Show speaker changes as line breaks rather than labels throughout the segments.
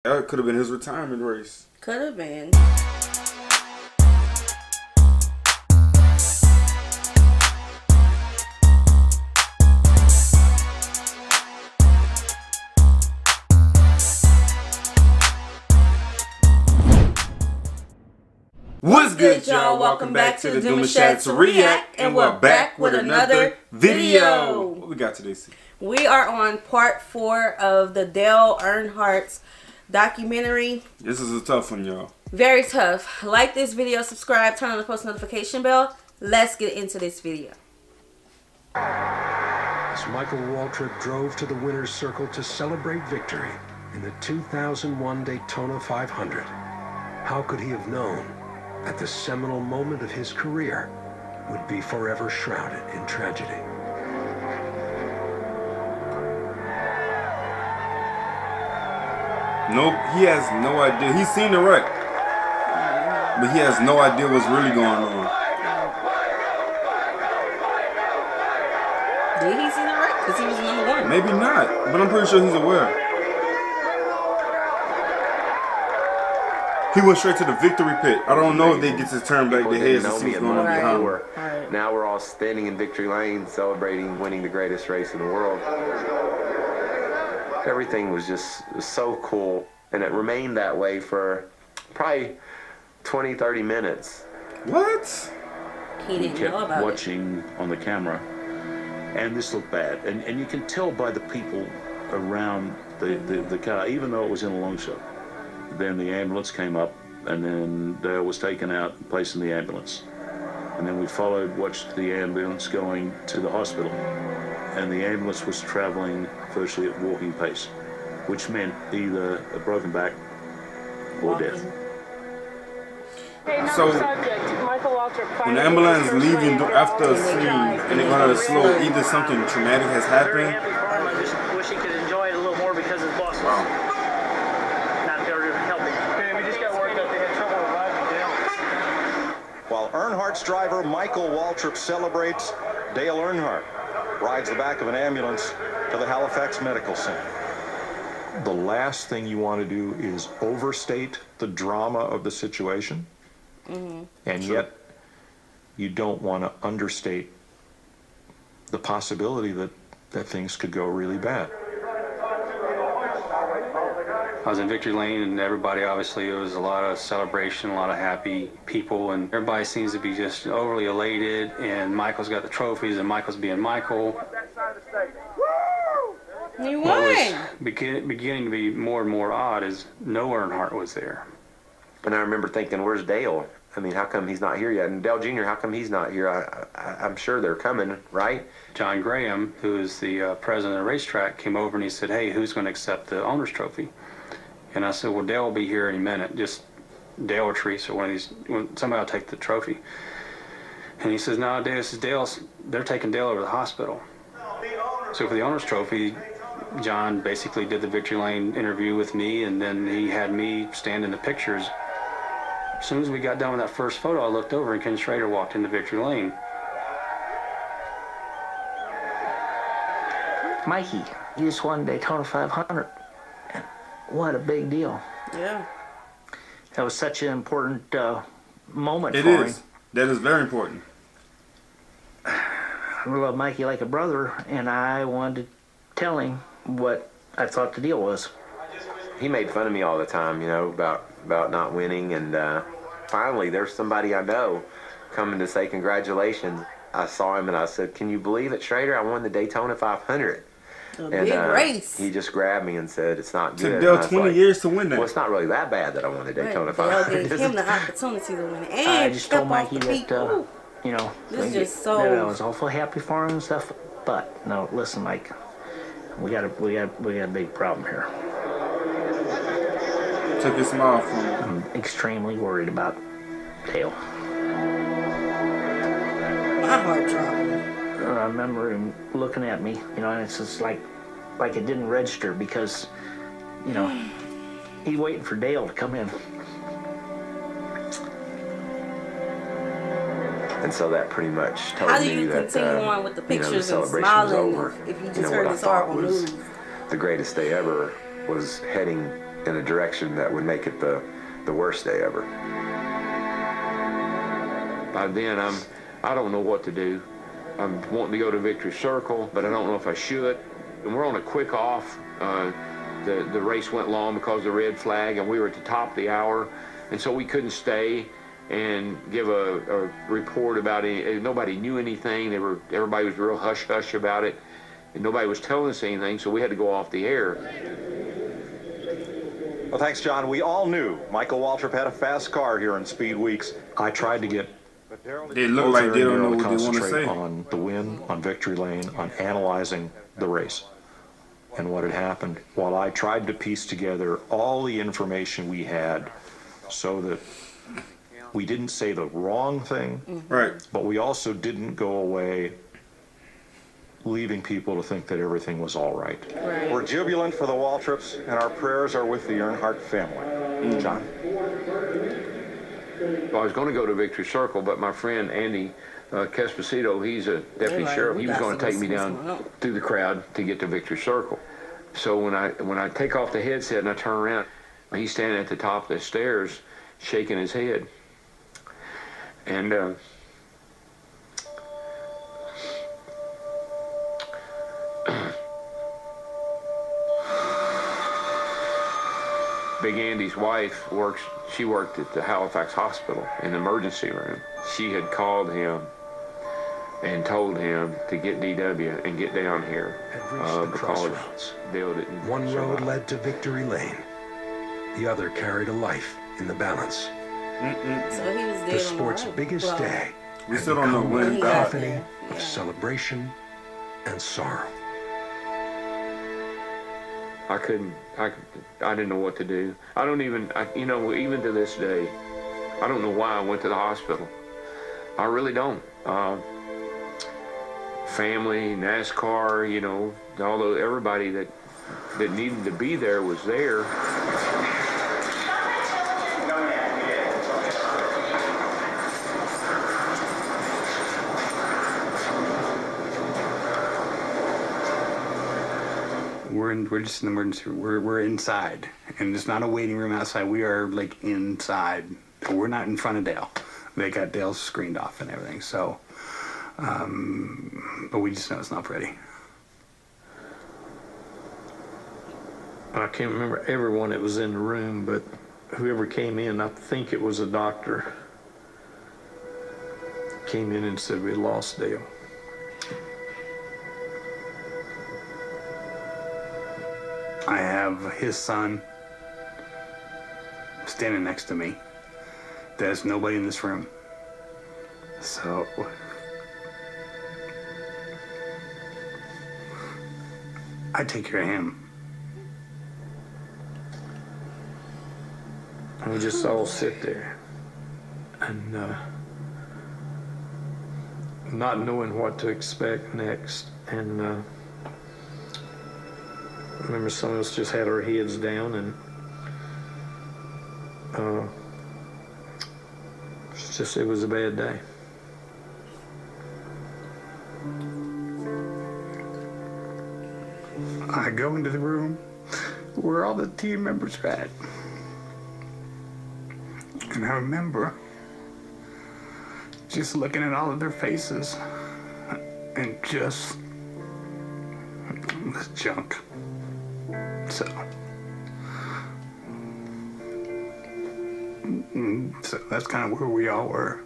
That could have been his retirement race.
Could have been.
What's good, y'all? Welcome back to the Demouchets React, and we're back with another video. What we got today, C?
We are on part 4 of the Dale Earnhardt's documentary.
This is a tough one, y'all.
Very tough. Like this video, subscribe, turn on the post notification bell. Let's get into this video.
As Michael Waltrip drove to the winner's circle to celebrate victory in the 2001 Daytona 500, how could he have known that the seminal moment of his career would be forever shrouded in tragedy?
Nope, he has no idea. He's seen the wreck, but he has no idea what's really going on.
Did he see the wreck? Because he was number 1.
Maybe not, but I'm pretty sure he's aware. He went straight to the victory pit. I don't know if they get to turn back their heads to see what's going on behind him.
Now we're all standing in victory lane celebrating winning the greatest race in the world. Everything was just so cool, and it remained that way for probably 20-30 minutes.
What?
He didn't know about
watching on the camera, and this looked bad, and you can tell by the people around the car, even though it was in a long shot. Then the ambulance came up, and then Dale was taken out and placed in the ambulance. And then we watched the ambulance going to the hospital. And the ambulance was traveling virtually at walking pace, which meant either a broken back or death.
So, when the ambulance is leaving after a scene and they're going to slow, either something traumatic has happened.
I just wish he could enjoy it a little more because his boss was not there to help him. We just got word that they had trouble reviving Dale.
While Earnhardt's driver Michael Waltrip celebrates, Dale Earnhardt rides the back of an ambulance to the Halifax Medical Center.
The last thing you want to do is overstate the drama of the situation, and yet you don't want to understate the possibility that things could go really bad.
I was in victory lane, and everybody, obviously, it was a lot of celebration, a lot of happy people, and everybody seems to be just overly elated, and Michael's got the trophies, and Michael's being Michael.
He won!
What was beginning to be more and more odd is no Earnhardt was there.
And I remember thinking, where's Dale? I mean, how come he's not here yet? And Dale Jr., how come he's not here? I'm sure they're coming, right?
John Graham, who is the president of the racetrack, came over and he said, hey, who's going to accept the owner's trophy? And I said, well, Dale will be here any minute. Just Dale or Teresa, somebody will take the trophy. And he says, no, this is Dale's. They're taking Dale over to the hospital. So for the owner's trophy, John basically did the victory lane interview with me, and then he had me stand in the pictures. As soon as we got done with that first photo, I looked over and Ken Schrader walked into victory lane.
Mikey, you just won Daytona 500. What a big deal.
Yeah.
That was such an important moment for him.
It is. That is very important.
I love Mikey like a brother, and I wanted to tell him what I thought the deal was.
He made fun of me all the time, you know, about not winning, and finally there's somebody I know coming to say congratulations. I saw him and I said, can you believe it, Schrader? I won the Daytona 500.
Big race.
He just grabbed me and said, it's not good.
It took Dale 20 years to win that.
Well, it's not really that bad that I won the Daytona 500.
Dale gave him the opportunity to win it. And
I just told Mikey that, you know,
this is just so...
that I was awful happy for him and stuff. But, no, listen, Mike, we got a big problem here.
Took his smile from him.
I'm extremely worried about Dale.
My heart dropped.
I remember him looking at me, you know, and it's just like it didn't register because, you know, he's waiting for Dale to come in.
And so that pretty much told me that,
how do you continue on with the pictures
the
and
celebration
smiling
was over.
if you just heard this horrible news?
The greatest day ever was heading in a direction that would make it the worst day ever. By then, I don't know what to do. I'm wanting to go to Victory Circle, but I don't know if I should. And we're on a quick off. The race went long because of the red flag, and we were at the top of the hour, and so we couldn't stay and give a report about it. Nobody knew anything. Everybody was real hush-hush about it, and nobody was telling us anything, so we had to go off the air.
Well, thanks, John. We all knew Michael Waltrip had a fast car here in Speed Weeks.
I tried to get
they look like they don't know what they want to say.
On the win, on victory lane, on analyzing the race and what had happened, while I tried to piece together all the information we had so that we didn't say the wrong thing,
right?
But we also didn't go away leaving people to think that everything was all right.
We're jubilant for the Waltrips, and our prayers are with the EARNHARDT family. John?
Well, I was going to go to Victory Circle, but my friend Andy Casposito, he's a deputy sheriff. He was going to take me down through the crowd to get to Victory Circle. So when I take off the headset and I turn around, he's standing at the top of the stairs shaking his head. And Big Andy's wife she worked at the Halifax Hospital in the emergency room. She had called him and told him to get DW and get down here because Dale didn't.
One road led to Victory Lane. The other carried a life in the balance.
So he was dead
the sport's
on the
biggest day.
We still don't know when.
A cacophony of celebration and sorrow.
I didn't know what to do. I don't even, even to this day, I don't know why I went to the hospital. I really don't. Family, NASCAR, although everybody that needed to be there was there.
We're just in the emergency room. We're inside, and it's not a waiting room outside. We are like inside. We're not in front of Dale. They got Dale screened off and everything. So, but we just know it's not pretty.
I can't remember everyone that was in the room, but whoever came in, I think it was a doctor, came in and said we lost Dale.
I have his son standing next to me. There's nobody in this room. So I take care of him.
And we just all sit there and not knowing what to expect next. And I remember some of us just had our heads down, and it was a bad day.
I go into the room where all the team members are at. And I remember just looking at all of their faces and just this junk. So that's kind of where we all were.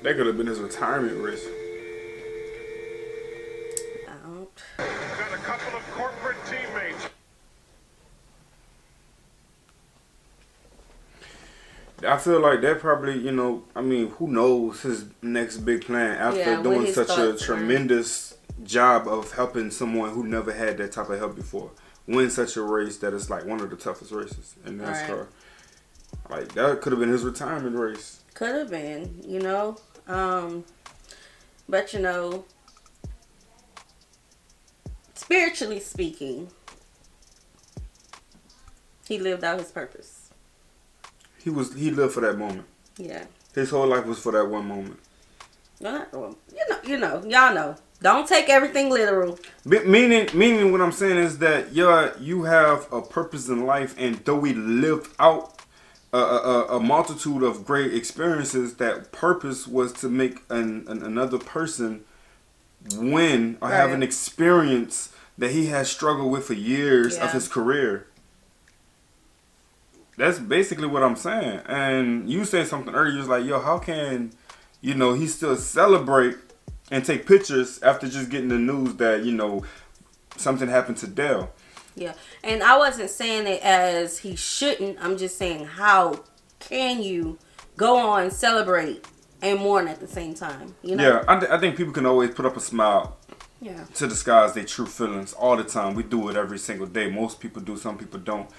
That could have been his retirement race.
Got a couple of corporate teammates.
I feel like that probably, who knows his next big plan after doing such a tremendous job of helping someone who never had that type of help before win such a race that is like one of the toughest races in NASCAR. Right. Like that could have been his retirement race.
Could have been, but spiritually speaking, he lived out his purpose.
He lived for that moment.
Yeah.
His whole life was for that one moment.
Y'all know. Don't take everything literal.
Meaning what I'm saying is that you have a purpose in life, and though we lived out a multitude of great experiences, that purpose was to make another person win or have an experience that he has struggled with for years of his career. That's basically what I'm saying. And you said something earlier, you was like, yo, how can, you know, he still celebrate and take pictures after just getting the news that, you know, something happened to Dale.
Yeah. And I wasn't saying it as he shouldn't. I'm just saying, how can you go on, celebrate, and mourn at the same time? You know?
Yeah, I think people can always put up a smile to disguise their true feelings all the time. We do it every single day. Most people do, some people don't.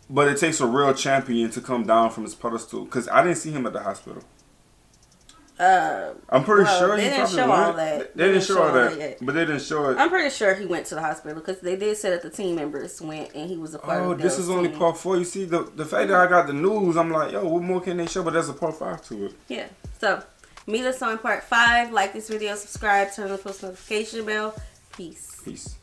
But it takes a real champion to come down from his pedestal, because I didn't see him at the hospital. I'm pretty sure
they
he
didn't
probably
show
went.
all that.
They didn't show all that, but they didn't show it.
I'm pretty sure he went to the hospital, because they did say that the team members went and he was a part of the
this is only part 4. You see, the fact that I got the news, I'm like, yo, what more can they show? But there's a part 5 to it.
Yeah. So, meet us on part 5. Like this video, subscribe, turn on the post notification bell. Peace.
Peace.